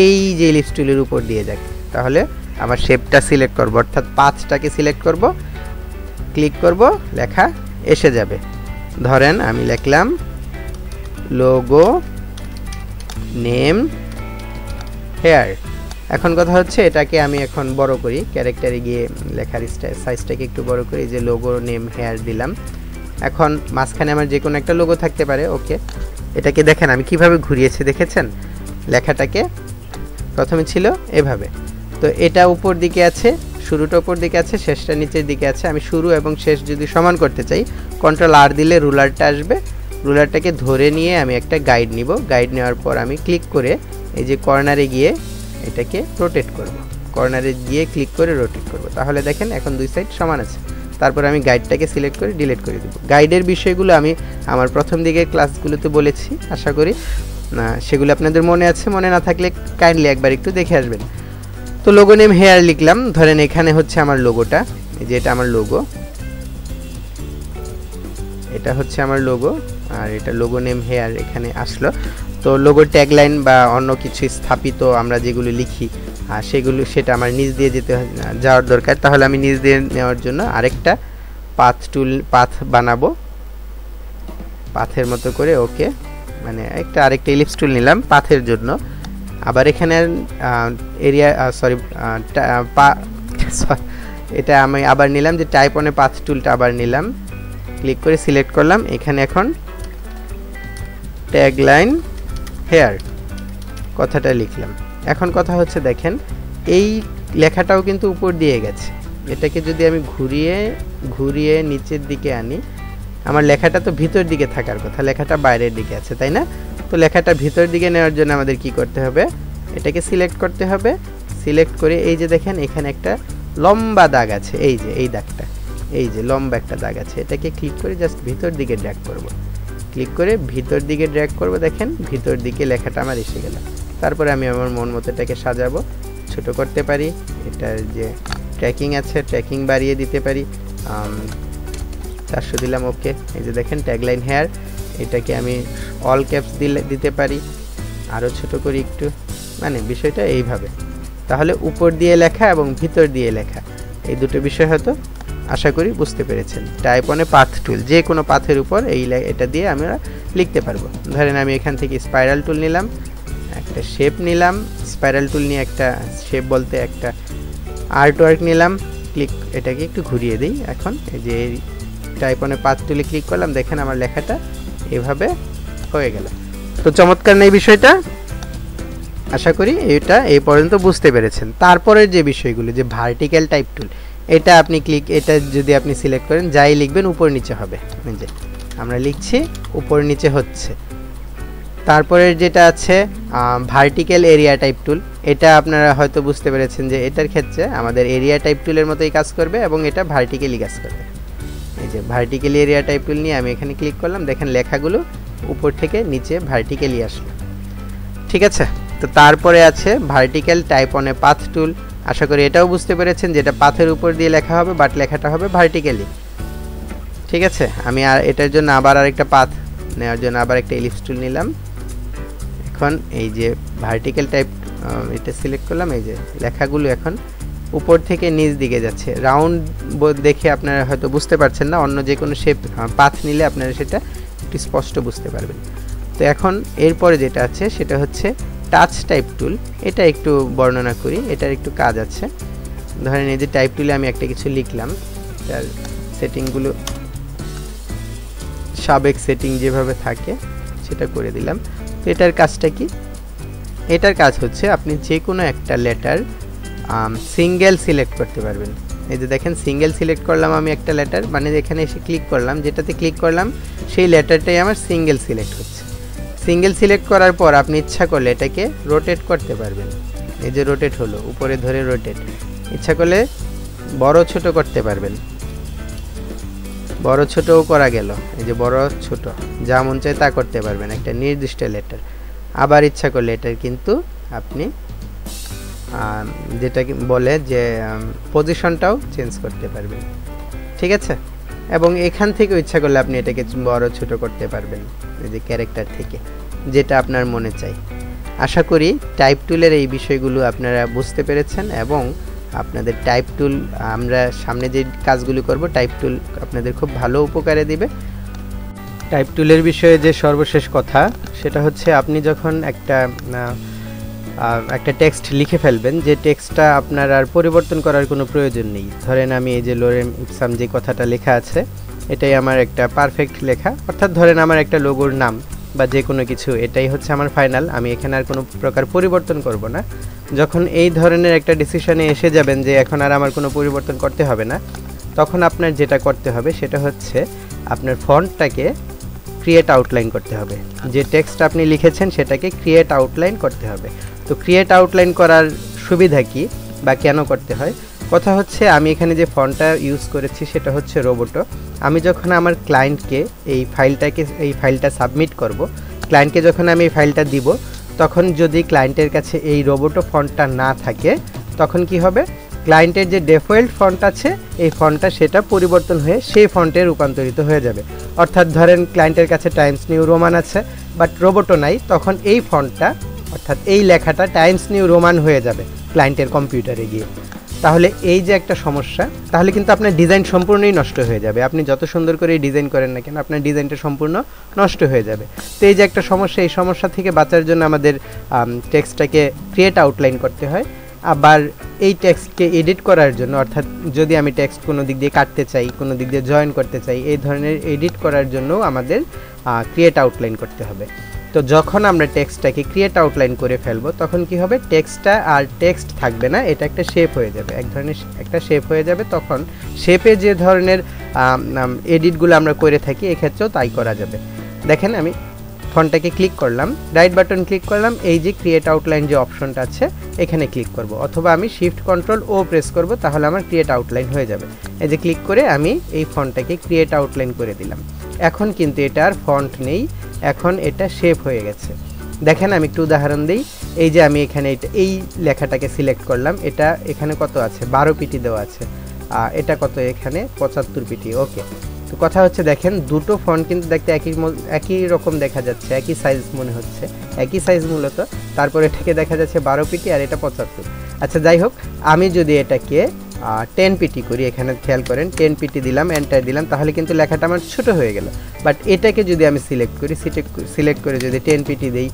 এই যে ইলিপস টুলের উপর দিয়ে যাক, তাহলে আমার শেপটা সিলেক্ট করব, অর্থাৎ পাথটাকে সিলেক্ট করব, ক্লিক করব, লেখা এসে যাবে। ধরেন আমি লিখলাম লোগো নেম হেয়ার। এখন কথা হচ্ছে এটাকে আমি এখন বড় করি, ক্যারেক্টারে গিয়ে লেখার সাইজটাকে একটু বড় করি, যে লোগো নেম হেয়ার দিলাম। এখন মাঝখানে আমার যে কোনো একটা লোগো থাকতে পারে। ওকে, এটাকে দেখেন আমি কিভাবে ঘুরিয়েছি, দেখেছেন লেখাটাকে প্রথমে ছিল এভাবে, তো এটা উপর দিকে আছে, শুরুটা উপর দিকে আছে, শেষটা নিচের দিকে আছে। আমি শুরু এবং শেষ যদি সমান করতে চাই কন্ট্রোল আর দিলে রুলারটা আসবে, রুলারটাকে ধরে নিয়ে আমি একটা গাইড নিব। গাইড নেওয়ার পর আমি ক্লিক করে এই যে কর্নারে গিয়ে এটাকে রোটেট করব, কর্নারে গিয়ে ক্লিক করে রোটেট করব। তাহলে দেখেন এখন দুই সাইড সমান আছে। তারপর আমি গাইডটাকে সিলেক্ট করে ডিলিট করে দেব। গাইডের বিষয়গুলো আমি আমার প্রথম দিকের ক্লাসগুলোতে বলেছি, আশা করি সেগুলো আপনাদের মনে আছে। মনে না থাকলে কাইন্ডলি একবার একটু দেখে আসবেন। তো লোগো নেম হেয়ার লিখলাম, ধরেন এখানে হচ্ছে আমার লোগোটা, এই যে এটা আমার লোগো, এটা হচ্ছে আমার লোগো, আর এটা লোগো নেম হেয়ার এখানে আসলো। তো লোগো ট্যাগলাইন বা অন্য কিছু স্থাপিত আমরা যেগুলো লিখি সেটা আমার নিচ দিয়ে যাওয়ার দরকার। তাহলে আমি নিচ দিয়ে নেওয়ার জন্য আরেকটা পাথ বানাবো পাথের মতো করে। ওকে, মানে আরেকটা ইলিপস টুল নিলাম পাথের জন্য। আবার এখানে এটা আমি আবার নিলাম যে টাইপ অন এ পাথ টুলটা আবার নিলাম, ক্লিক করে সিলেক্ট করলাম। এখানে এখন ট্যাগলাইন হেয়ার কথাটা লিখলাম। এখন কথা হচ্ছে দেখেন এই লেখাটাও কিন্তু উপর দিয়ে গেছে, এটাকে যদি আমি ঘুরিয়ে নিচের দিকে আনি, আমার লেখাটা তো ভিতর দিকে থাকার কথা, লেখাটা বাইরের দিকে আছে, তাই না? তো লেখাটা ভিতর দিকে নেওয়ার জন্য আমাদের কি করতে হবে, এটাকে সিলেক্ট করতে হবে। সিলেক্ট করে এই যে দেখেন এখানে একটা লম্বা দাগ আছে, এই যে এই দাগটা, এই যে লম্বা একটা দাগ আছে, এটাকে ক্লিক করে জাস্ট ভিতর দিকে ড্র্যাগ করব, ক্লিক করে ভিতর দিকে ড্র্যাগ করব। দেখেন ভিতর দিকে লেখাটা আমার এসে গেল। তারপরে আমি আমার মন মতো এটাকে সাজাবো, ছোট করতে পারি, এটার যে ট্র্যাকিং আছে ট্র্যাকিং বাড়িয়ে দিতে পারি, 400 দিলাম। ওকে, এই যে দেখেন ট্যাগলাইন হেয়ার, এটাকে আমি অল ক্যাপস দিতে পারি, আরও ছোট করি একটু, মানে বিষয়টা এইভাবে। তাহলে উপর দিয়ে লেখা এবং ভিতর দিয়ে লেখা এই দুটো বিষয় হয়তো আশা করি বুঝতে পেরেছেন। টাইপ অন এ পাথ টুল, যে কোনো পাথের উপর এটা দিয়ে আমরা লিখতে পারবো। ধরেন আমি এখান থেকে স্পাইরাল টুল নিলাম, একটা শেপ নিলাম, স্পাইরাল টুল নিয়ে একটা শেপ বলতে একটা আর্টওয়ার্ক নিলাম, ক্লিক, এটাকে একটু ঘুরিয়ে দিই। এখন এই যে টাইপ অনে পাথ টুলে ক্লিক করলাম, দেখেন আমার লেখাটা এভাবে হয়ে গেল। তো চমৎকার নেই বিষয়টা, আশা করি এটা এই পর্যন্ত বুঝতে পেরেছেন। তারপরের যে বিষয়গুলো, যে ভার্টিক্যাল টাইপ টুল, এটা আপনি এটা যদি আপনি সিলেক্ট করেন, যাই লিখবেন উপর নিচে হবে। যে আমরা লিখছি উপর নিচে হচ্ছে। তারপরের যেটা আছে ভার্টিক্যাল এরিয়া টাইপ টুল, এটা আপনারা হয়তো বুঝতে পেরেছেন যে এটার ক্ষেত্রে আমাদের এরিয়া টাইপ টুলের মতোই কাজ করবে এবং এটা ভার্টিক্যালি কাজ করবে। এই যে ভার্টিক্যাল এরিয়া টাইপ টুল নিয়ে আমি এখানে ক্লিক করলাম, দেখেন লেখাগুলো উপর থেকে নিচে ভার্টিক্যালি আসলো। ঠিক আছে, তো তারপরে আছে ভার্টিক্যাল টাইপ অনে পাথ টুল। আশা করি এটাও বুঝতে পেরেছেন যে এটা পাথের উপর দিয়ে লেখা হবে, বাট লেখাটা হবে ভার্টিক্যালি। ঠিক আছে, আমি আর এটার জন্য আবার আরেকটা পাথ নেওয়ার জন্য আবার একটা এলিপস টুল নিলাম। এখন এই যে ভার্টিক্যাল টাইপ এটা সিলেক্ট করলাম, এই যে লেখাগুলো এখন উপর থেকে নিচ দিকে যাচ্ছে। রাউন্ড দেখে আপনারা হয়তো বুঝতে পারছেন না, অন্য যে কোনো শেপ পাথ নিলে আপনারা সেটা একটু স্পষ্ট বুঝতে পারবেন। তো এখন এরপরে যেটা আছে সেটা হচ্ছে টাচ টাইপ টুল। এটা একটু বর্ণনা করি, এটার একটু কাজ আছে। ধরেন এই যে টাইপ টুলে আমি একটা কিছু লিখলাম, তার সেটিংগুলো সাবেক সেটিং যেভাবে থাকে সেটা করে দিলাম। তো এটার কাজটা কি? এটার কাজ হচ্ছে আপনি যে কোনো একটা লেটার সিঙ্গেল সিলেক্ট করতে পারবেন। এই যে দেখেন সিঙ্গেল সিলেক্ট করলাম আমি একটা লেটার, মানে এখানে এসে ক্লিক করলাম, যেটাতে ক্লিক করলাম সেই লেটারটাই আমার সিঙ্গেল সিলেক্ট হচ্ছে। সিঙ্গেল সিলেক্ট করার পর আপনি ইচ্ছা করলে এটাকে রোটেট করতে পারবেন। এই যে রোটেট হলো, উপরে ধরে রোটেট, ইচ্ছা করলে বড় ছোট করতে পারবেন, বড় ছোটও করা গেল। এই যে বড় ছোট যা মন চায় তা করতে পারবেন একটা নির্দিষ্ট লেটার। আবার ইচ্ছা করলে এটার কিন্তু আপনি যেটা বলে যে পজিশনটাও চেঞ্জ করতে পারবেন। ঠিক আছে, এবং এখান থেকে ইচ্ছা করলে আপনি এটাকে বড় ছোট করতে পারবেন, এই যে ক্যারেক্টার থেকে যেটা আপনার মনে চাই। আশা করি টাইপ টুলের এই বিষয়গুলো আপনারা বুঝতে পেরেছেন এবং আপনাদের টাইপ টুল, আমরা সামনে যে কাজগুলি করব টাইপ টুল আপনাদের খুব ভালো উপকারে দিবে। টাইপ টুলের বিষয়ে যে সর্বশেষ কথা সেটা হচ্ছে আপনি যখন একটা টেক্সট লিখে ফেলবেন, যে টেক্সটটা আপনার আর পরিবর্তন করার কোনো প্রয়োজন নেই। ধরেন আমি এই যে লোরেম ইপসাম যে কথাটা লেখা আছে এটাই আমার একটা পারফেক্ট লেখা, অর্থাৎ ধরেন আমার একটা লোগোর নাম বা যে কোনো কিছু, এটাই হচ্ছে আমার ফাইনাল, আমি এখানে আর কোনো প্রকার পরিবর্তন করব না। যখন এই ধরনের একটা ডিসিশনে এসে যাবেন যে এখন আর আমার কোনো পরিবর্তন করতে হবে না, তখন আপনার যেটা করতে হবে সেটা হচ্ছে আপনার ফন্টটাকে ক্রিয়েট আউটলাইন করতে হবে। যে টেক্সট আপনি লিখেছেন সেটাকে ক্রিয়েট আউটলাইন করতে হবে। তো ক্রিয়েট আউটলাইন করার সুবিধা কি বা কেন করতে হয়? কথা হচ্ছে আমি এখানে যে ফন্টটা ইউজ করেছি সেটা হচ্ছে রোবোটো। আমি যখন আমার ক্লায়েন্টকে এই ফাইলটা সাবমিট করব, ক্লায়েন্টকে যখন আমি এই ফাইলটা দিব, তখন যদি ক্লায়েন্টের কাছে এই রোবোটো ফন্টটা না থাকে, তখন কি হবে? ক্লায়েন্টের যে ডিফল্ট ফন্ট আছে এই ফন্টটা সেটা পরিবর্তন হয়ে সেই ফন্টে রূপান্তরিত হয়ে যাবে। অর্থাৎ ধরেন ক্লায়েন্টের কাছে টাইমস নিউ রোমান আছে বাট রোবোটো নাই, তখন এই ফন্টটা অর্থাৎ এই লেখাটা টাইমস নিউ রোমান হয়ে যাবে ক্লায়েন্টের কম্পিউটারে গিয়ে। তাহলে এই যে একটা সমস্যা, তাহলে কিন্তু আপনার ডিজাইন সম্পূর্ণই নষ্ট হয়ে যাবে। আপনি যত সুন্দর করে ডিজাইন করেন না কেন, আপনার ডিজাইনটা সম্পূর্ণ নষ্ট হয়ে যাবে। তো এই যে একটা সমস্যা, এই সমস্যা থেকে বাঁচার জন্য আমাদের টেক্সটটাকে ক্রিয়েট আউটলাইন করতে হয়। আবার এই টেক্সটকে এডিট করার জন্য, অর্থাৎ যদি আমি টেক্সট কোনো দিক দিয়ে কাটতে চাই, কোনো দিক দিয়ে জয়েন করতে চাই, এই ধরনের এডিট করার জন্য আমাদের ক্রিয়েট আউটলাইন করতে হবে। তো যখন আমরা টেক্সটটাকে ক্রিয়েট আউটলাইন করে ফেলবো, তখন কি হবে? টেক্সটটা আর টেক্সট থাকবে না, এটা একটা শেপ হয়ে যাবে, এক ধরনের একটা শেপ হয়ে যাবে। তখন শেপে যে ধরনের এডিটগুলো আমরা করে থাকি এক্ষেত্রেও তাই করা যাবে। দেখেন আমি ফন্টটাকে ক্লিক করলাম, রাইট বাটন ক্লিক করলাম, এই যে ক্রিয়েট আউটলাইন যে অপশনটা আছে এখানে ক্লিক করব, অথবা আমি শিফট কন্ট্রোল ও প্রেস করব, তাহলে আমার ক্রিয়েট আউটলাইন হয়ে যাবে। এই যে ক্লিক করে আমি এই ফন্টটাকে ক্রিয়েট আউটলাইন করে দিলাম। এখন কিন্তু এটা আর ফন্ট নেই, এখন এটা শেপ হয়ে গেছে। দেখেন আমি একটু উদাহরণ দিই। এই যে আমি এখানে এই লেখাটাকে সিলেক্ট করলাম, এটা এখানে কত আছে? 12 পিটি দেওয়া আছে। এটা কত? এখানে 75 পিটি। ওকে, তো কথা হচ্ছে দেখেন দুটো ফন্ট কিন্তু দেখতে একই রকম দেখা যাচ্ছে, একই সাইজ মনে হচ্ছে, একই সাইজ মূলত, তারপর এটাকে দেখা যাচ্ছে 12 পিটি আর এটা 75। আচ্ছা যাই হোক, আমি যদি এটাকে 10 পিটি করি, এখানে খেয়াল করেন 10 পিটি দিলাম, এন্টার দিলাম, তাহলে কিন্তু লেখাটা আমার ছোট হয়ে গেল। বাট এটাকে যদি আমি সিলেক্ট করি, সিলেক্ট করে যদি 10 পিটি দিই,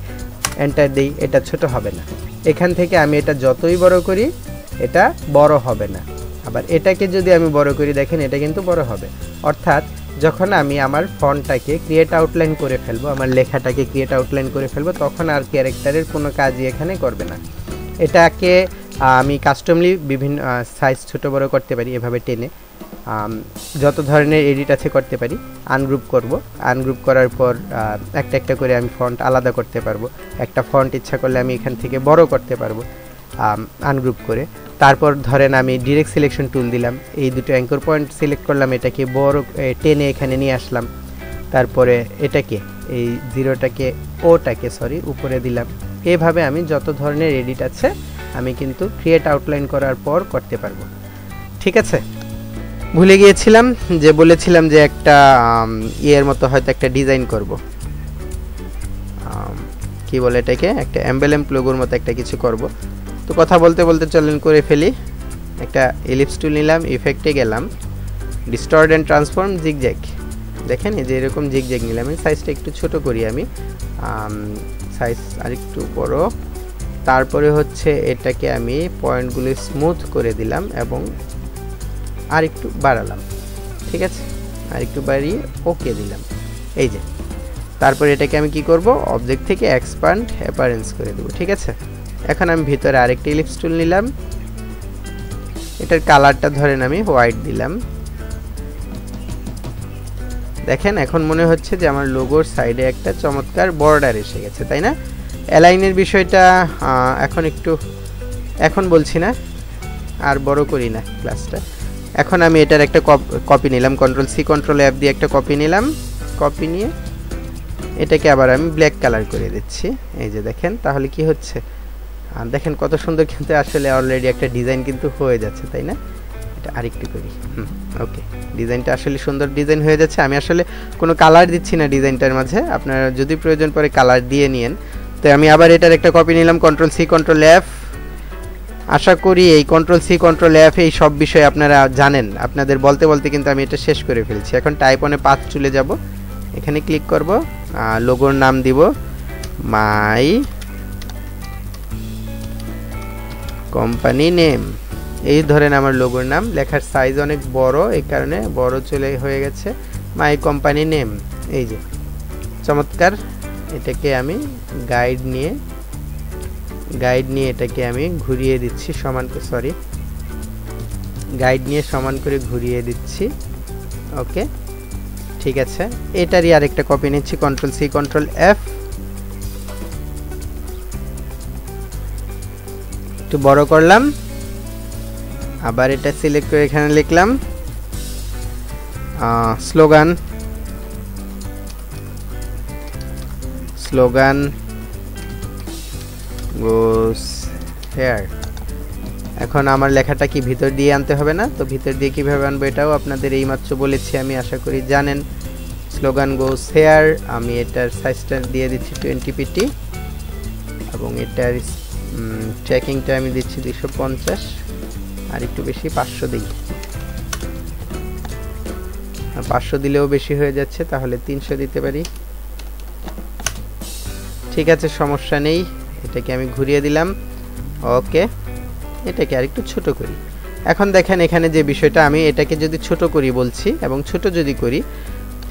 এন্টার দেই, এটা ছোট হবে না। এখান থেকে আমি এটা যতই বড় করি এটা বড় হবে না। আবার এটাকে যদি আমি বড় করি দেখেন এটা কিন্তু বড় হবে। অর্থাৎ যখন আমি আমার ফন্টটাকে ক্রিয়েট আউটলাইন করে ফেলবো, আমার লেখাটাকে ক্রিয়েট আউটলাইন করে ফেলবো, তখন আর ক্যারেক্টারের কোনো কাজই এখানে করবে না। এটাকে আমি কাস্টমলি বিভিন্ন সাইজ ছোট বড় করতে পারি, এভাবে টেনে যত ধরনের এডিট আছে করতে পারি। আনগ্রুপ করব, আনগ্রুপ করার পর একটা একটা করে আমি ফন্ট আলাদা করতে পারবো। একটা ফন্ট ইচ্ছা করলে আমি এখান থেকে বড় করতে পারবো আনগ্রুপ করে। তারপর ধরেন আমি ডিরেক্ট সিলেকশন টুল দিলাম, এই দুটো অ্যাঙ্কর পয়েন্ট সিলেক্ট করলাম, এটাকে বড় টেনে এখানে নিয়ে আসলাম। তারপরে এটাকে এই জিরোটাকে ওটাকে উপরে দিলাম। এভাবে আমি যত ধরনের এডিট আছে আমি কিন্তু ক্রিয়েট আউটলাইন করার পর করতে পারবো। ঠিক আছে, ভুলে গিয়েছিলাম যে বলেছিলাম যে একটা ইয়ের মতো হয়তো একটা ডিজাইন করব, কি বলে এটাকে, একটা এমব্লেম লোগোর মতো একটা কিছু করব। তো কথা বলতে বলতে চলেন করে ফেলি। একটা এলিপস টুল নিলাম, ইফেক্টে গেলাম, ডিস্টর্ট অ্যান্ড ট্রান্সফর্ম জিগজ্যাগ। দেখেন এই যে এরকম জিগজ্যাগ নিলাম, এই সাইজটা একটু ছোট করি আমি, সাইজ আরেকটু বড়। তারপরে হচ্ছে এটাকে আমি পয়েন্টগুলো স্মুথ করে দিলাম এবং আরেকটু বাড়ালাম। ঠিক আছে, আরেকটু বাড়িয়ে ওকে দিলাম। এই যে তারপর এটাকে আমি কি করব, অবজেক্ট থেকে এক্সপ্যান্ড অ্যাপারেন্স করে দেব। ঠিক আছে, এখন আমি ভিতরে আরেকটা ইলিপস টুল নিলাম, এটার কালারটা ধরেন আমি হোয়াইট দিলাম। দেখেন এখন মনে হচ্ছে যে আমার লোগোর সাইডে একটা চমৎকার বর্ডার এসে গেছে, তাই না? অ্যালাইনের বিষয়টা এখন বলছি না, আর বড় করি না ক্লাসটা। এখন আমি এটার একটা কপি নিলাম, কন্ট্রোল সি কন্ট্রোল এফ দিয়ে একটা কপি নিলাম। কপি নিয়ে এটাকে আবার আমি ব্ল্যাক কালার করে দিচ্ছি। এই যে দেখেন তাহলে কি হচ্ছে, দেখেন কত সুন্দর, কিন্তু আসলে অলরেডি একটা ডিজাইন কিন্তু হয়ে যাচ্ছে, তাই না? এটা আরেকটু করি। ওকে, ডিজাইনটা আসলে সুন্দর ডিজাইন হয়ে যাচ্ছে। আমি আসলে কোনো কালার দিচ্ছি না ডিজাইনটার মাঝে, আপনারা যদি প্রয়োজন পড়ে কালার দিয়ে নিন। তো আমি আবার এটার একটা কপি নিলাম, কন্ট্রোল সি কন্ট্রোল এফ। আশা করি এই কন্ট্রোল সি কন্ট্রোল এফ এই সব বিষয়ে আপনারা জানেন। আপনাদের বলতে বলতে কিন্তু আমি এটা শেষ করে ফেলছি। এখন টাইপ অনে পাথ চলে যাব, এখানে ক্লিক করব, লোগোর নাম দিব মাই কোম্পানি নেম। এই ধরেন আমার লোগোর নাম, লেখার সাইজ অনেক বড়, এই কারণে বড় হয়ে গেছে, মাই কোম্পানি নেম। এই যে চমৎকার। এটাকে আমি গাইড নিয়ে এটাকে আমি ঘুরিয়ে দিচ্ছি গাইড নিয়ে সমান করে ঘুরিয়ে দিচ্ছি। ওকে, ঠিক আছে, এটারই আরেকটা কপি নিচ্ছি, কন্ট্রোল সি কন্ট্রোল এফ, একটু বড় করলাম। আবার এটা সিলেক্ট করে এখানে লিখলাম স্লোগান গোস হেয়ার। এখন আমার লেখাটা কি ভিতর দিয়ে আনতে হবে না? তো ভিতর দিয়ে কিভাবে আনবো এটাও আপনাদের এইমাত্র বলেছি, আমি আশা করি জানেন। স্লোগান গোস হেয়ার, আমি এটার সাইজটা দিয়ে দিচ্ছি 20 পিটি এবং এটার ট্র্যাকিংটা আমি দিচ্ছি 250, আর একটু বেশি 500 দিই। 500 দিলেও বেশি হয়ে যাচ্ছে, তাহলে 300 দিতে পারি। ঠিক আছে, সমস্যা নেই। এটাকে আমি ঘুরিয়ে দিলাম। ওকে, এটাকে আরেকটু ছোট করি। এখন দেখেন এখানে যে বিষয়টা, আমি এটাকে যদি ছোট করি বলছি এবং ছোট যদি করি,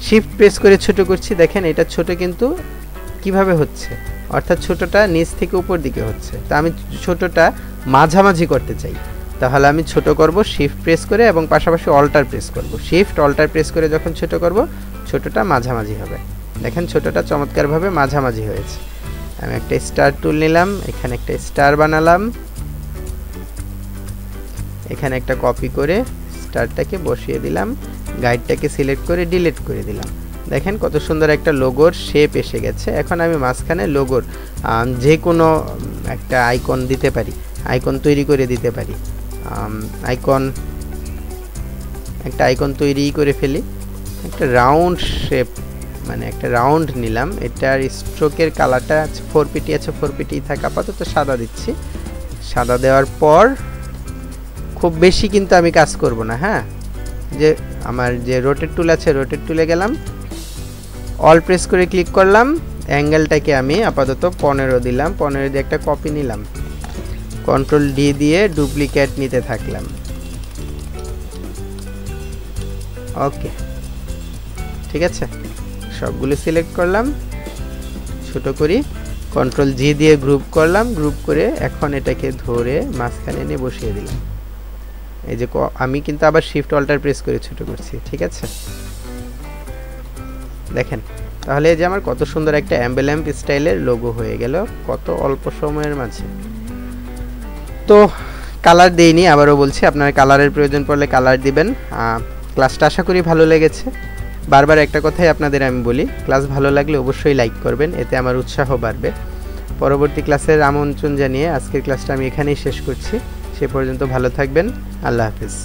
শিফট প্রেস করে ছোট করছি, দেখেন এটা ছোট কিন্তু কিভাবে হচ্ছে, অর্থাৎ ছোটটা নিচ থেকে উপর দিকে হচ্ছে। তো আমি ছোটটা মাঝামাঝি করতে চাই, তাহলে আমি ছোট করব শিফট প্রেস করে এবং পাশাপাশি অল্টার প্রেস করব। শিফট অল্টার প্রেস করে যখন ছোট করব, ছোটটা মাঝামাঝি হবে। দেখেন ছোটটা চমৎকারভাবে মাঝামাঝি হয়েছে। আমি একটা স্টার টুল নিলাম, এখানে একটা স্টার বানালাম, এখানে একটা কপি করে স্টারটাকে বসিয়ে দিলাম, গাইডটাকে সিলেক্ট করে ডিলিট করে দিলাম। দেখেন কত সুন্দর একটা লোগোর শেপ এসে গেছে। এখন আমি মাঝখানে লোগোর যে কোনো একটা আইকন দিতে পারি, আইকন তৈরি করে দিতে পারি। একটা আইকন তৈরি করে ফেলি, একটা রাউন্ড শেপ, মানে একটা রাউন্ড নিলাম। এটার স্ট্রোকের কালারটা 4 পিটি আছে, 4 পিটি থাকে, আপাতত সাদা দিচ্ছি। সাদা দেওয়ার পর খুব বেশি কিন্তু আমি কাজ করব না। হ্যাঁ, যে আমার যে রোটেট টুল আছে, রোটেট টুলে গেলাম, অল প্রেস করে ক্লিক করলাম, অ্যাঙ্গেলটাকে আমি আপাতত 15 দিলাম, 15 দিয়ে একটা কপি নিলাম, কন্ট্রোল ডি দিয়ে ডুপ্লিকেট নিতে থাকলাম। ওকে, ঠিক আছে, সবগুলো সিলেক্ট করলাম, ছোট করি, কন্ট্রোল জি দিয়ে গ্রুপ করলাম, গ্রুপ করে এখন এটাকে ধরে মাঝখানে এনে বসিয়ে দিলাম। এই যে আমি কিন্তু আবার শিফট অল্টার প্রেস করে ছোট করছি, ঠিক আছে, দেখেন। তাহলে এই যে আমার কত সুন্দর একটা অ্যাম্বেল্যাম্প স্টাইলের লোগো হয়ে গেল কত অল্প সময়ের মাঝে। তো কালার দেইনি, আবারও বলছি, আপনার কালারের প্রয়োজন পড়লে কালার দিবেন। ক্লাসটা আশা করি ভালো লেগেছে। বারবার একটা কথাই আপনাদের আমি বলি, ক্লাস ভালো লাগলে অবশ্যই লাইক করবেন, এতে আমার উৎসাহ বাড়বে। পরবর্তী ক্লাসের আমন্ত্রণ জানিয়ে আজকের ক্লাসটা আমি এখানেই শেষ করছি। সে পর্যন্ত ভালো থাকবেন, আল্লাহ হাফেজ।